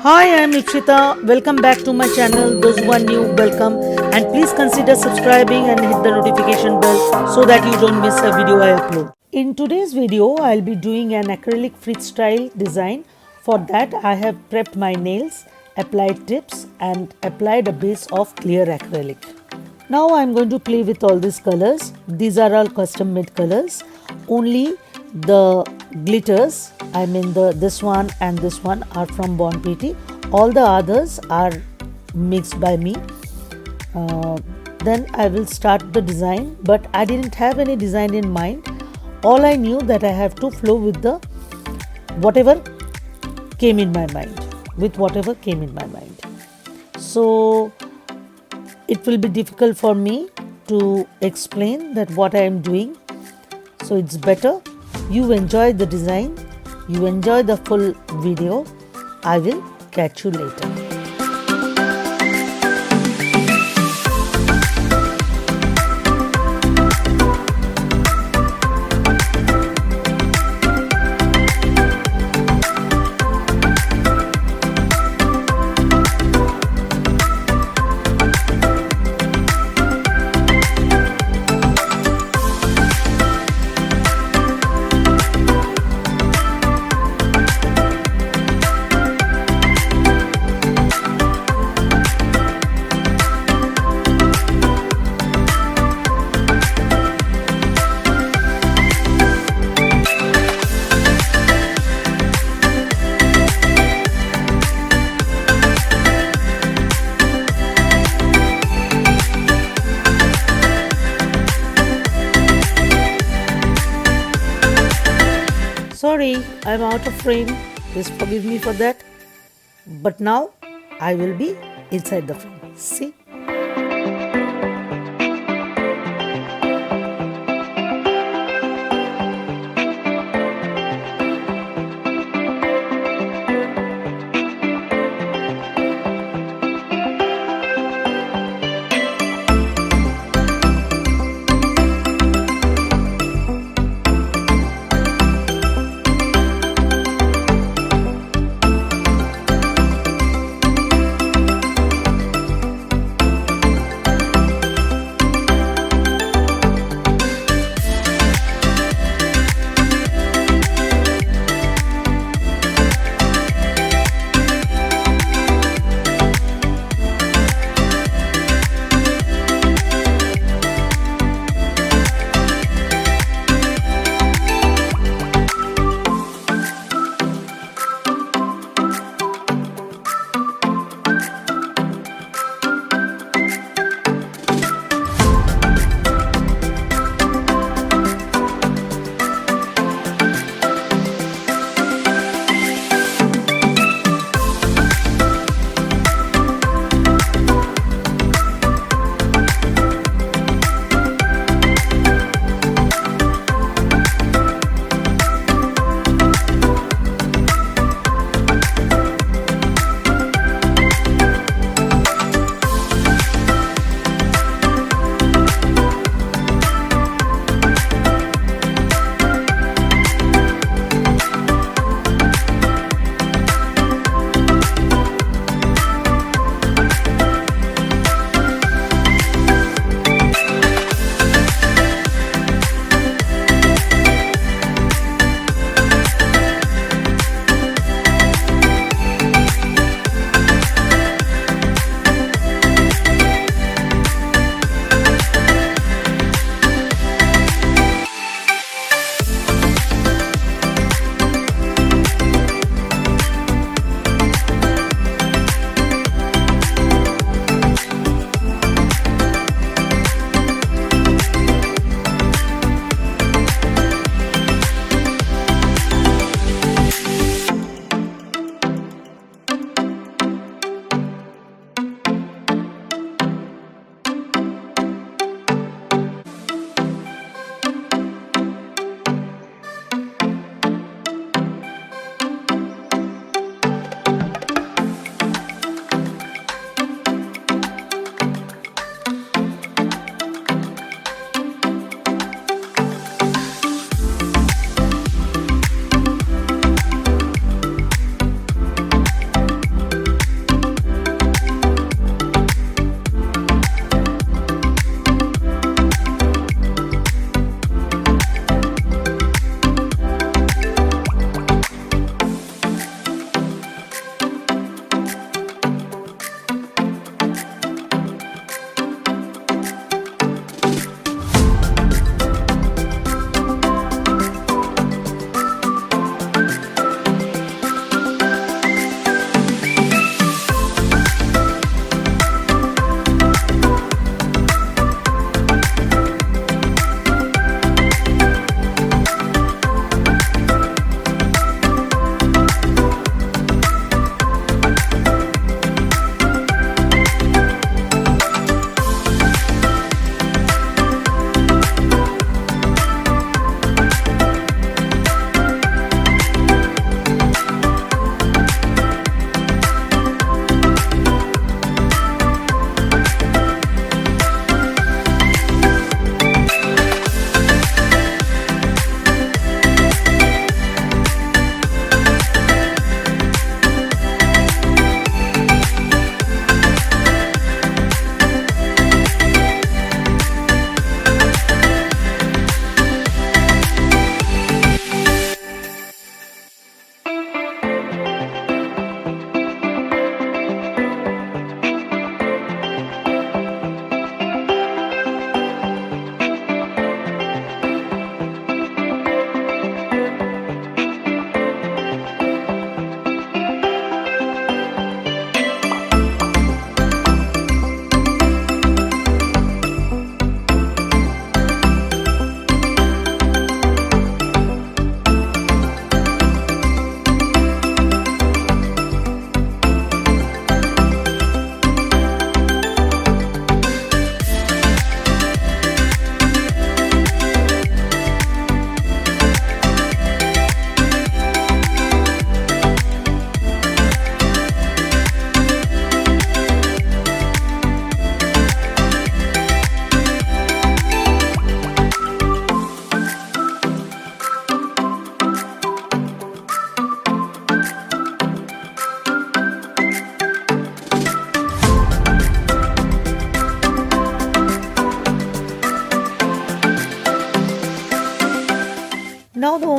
Hi, I am Ikshita. Welcome back to my channel. Those who are new, welcome, and please consider subscribing and hit the notification bell so that you don't miss a video I upload. In today's video, I'll be doing an acrylic freestyle design. For that, I have prepped my nails, applied tips, and applied a base of clear acrylic. Now I'm going to play with all these colors. These are all custom made colors. Only the glitters, I mean this one and this one, are from Born Pretty. All the others are mixed by me. Then I will start the design, but I didn't have any design in mind. All I knew that I have to flow with the whatever came in my mind, So it will be difficult for me to explain that what I am doing. So it's better you enjoy the design, you enjoy the full video. I will catch you later. Sorry, I'm out of frame. Please forgive me for that. But now I will be inside the frame. See?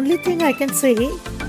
only thing I can say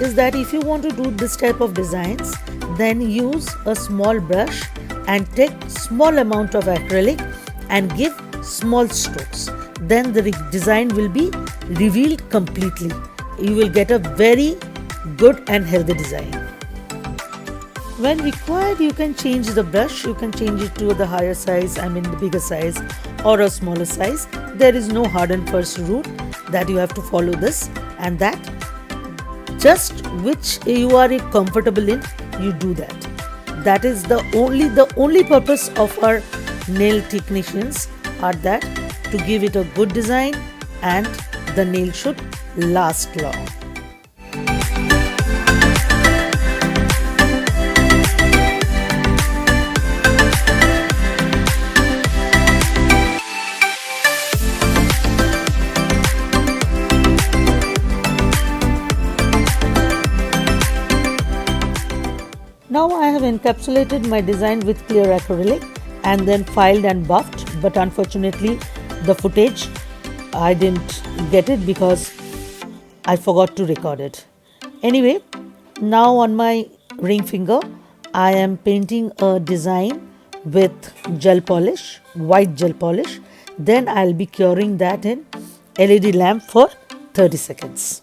is that if you want to do this type of designs, then use a small brush and take small amount of acrylic and give small strokes. Then the design will be revealed completely. You will get a very good and healthy design. When required, you can change the brush. You can change it to the higher size, the bigger size or a smaller size. There is no hard and fast rule that you have to follow this, and that just which you are comfortable in, you do that. That is the only purpose of our nail technicians are that to give it a good design, and the nail should last long. Now I have encapsulated my design with clear acrylic and then filed and buffed, but unfortunately the footage I didn't get it because I forgot to record it. Anyway, now on my ring finger I am painting a design with gel polish, white gel polish. Then I'll be curing that in LED lamp for 30 seconds.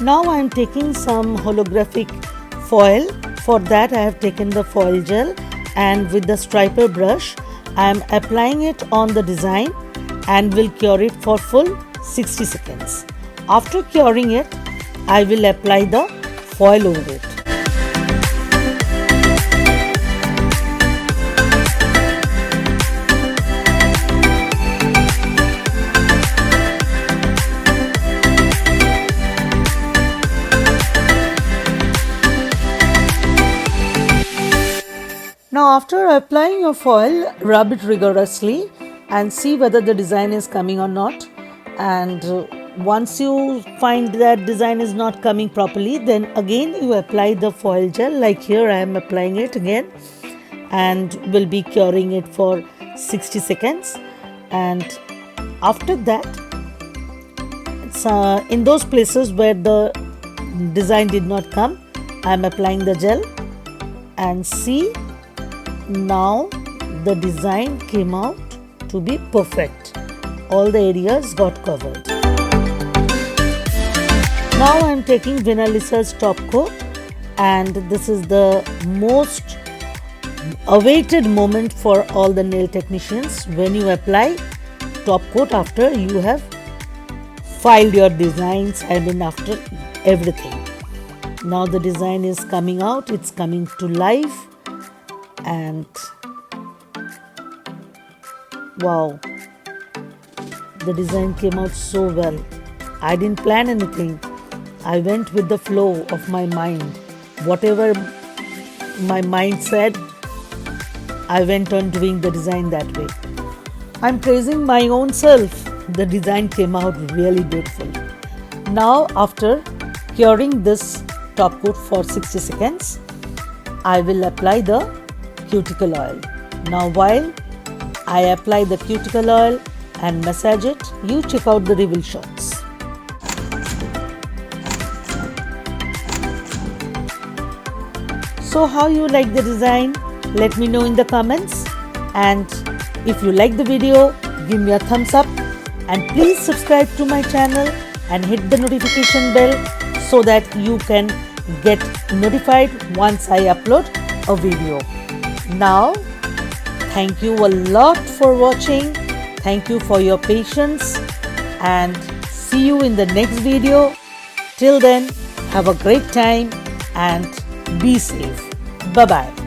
Now I am taking some holographic foil. For that I have taken the foil gel, and with the striper brush I am applying it on the design and will cure it for full 60 seconds. After curing it, I will apply the foil over it. Now after applying your foil, rub it rigorously and see whether the design is coming or not. And once you find that design is not coming properly, then again you apply the foil gel, like here I am applying it again, and will be curing it for 60 seconds. And after that, in those places where the design did not come, I am applying the gel, and see, now the design came out to be perfect. All the areas got covered. Now I am taking Vinalisa's top coat, and this is the most awaited moment for all the nail technicians, when you apply top coat after you have filed your designs, after everything. Now the design is coming out, it's coming to life, and wow, the design came out so well. I didn't plan anything. I went with the flow of my mind. Whatever my mind said, I went on doing the design that way. I'm praising my own self. The design came out really beautiful. Now after curing this top coat for 60 seconds, I will apply the cuticle oil. Now while I apply the cuticle oil and massage it, you check out the reveal shots. So how you like the design? Let me know in the comments, and If you like the video, give me a thumbs up and please subscribe to my channel and hit the notification bell so that you can get notified once I upload a video. Now, thank you a lot for watching. Thank you for your patience and see you in the next video. Till then, have a great time and be safe. Bye-bye.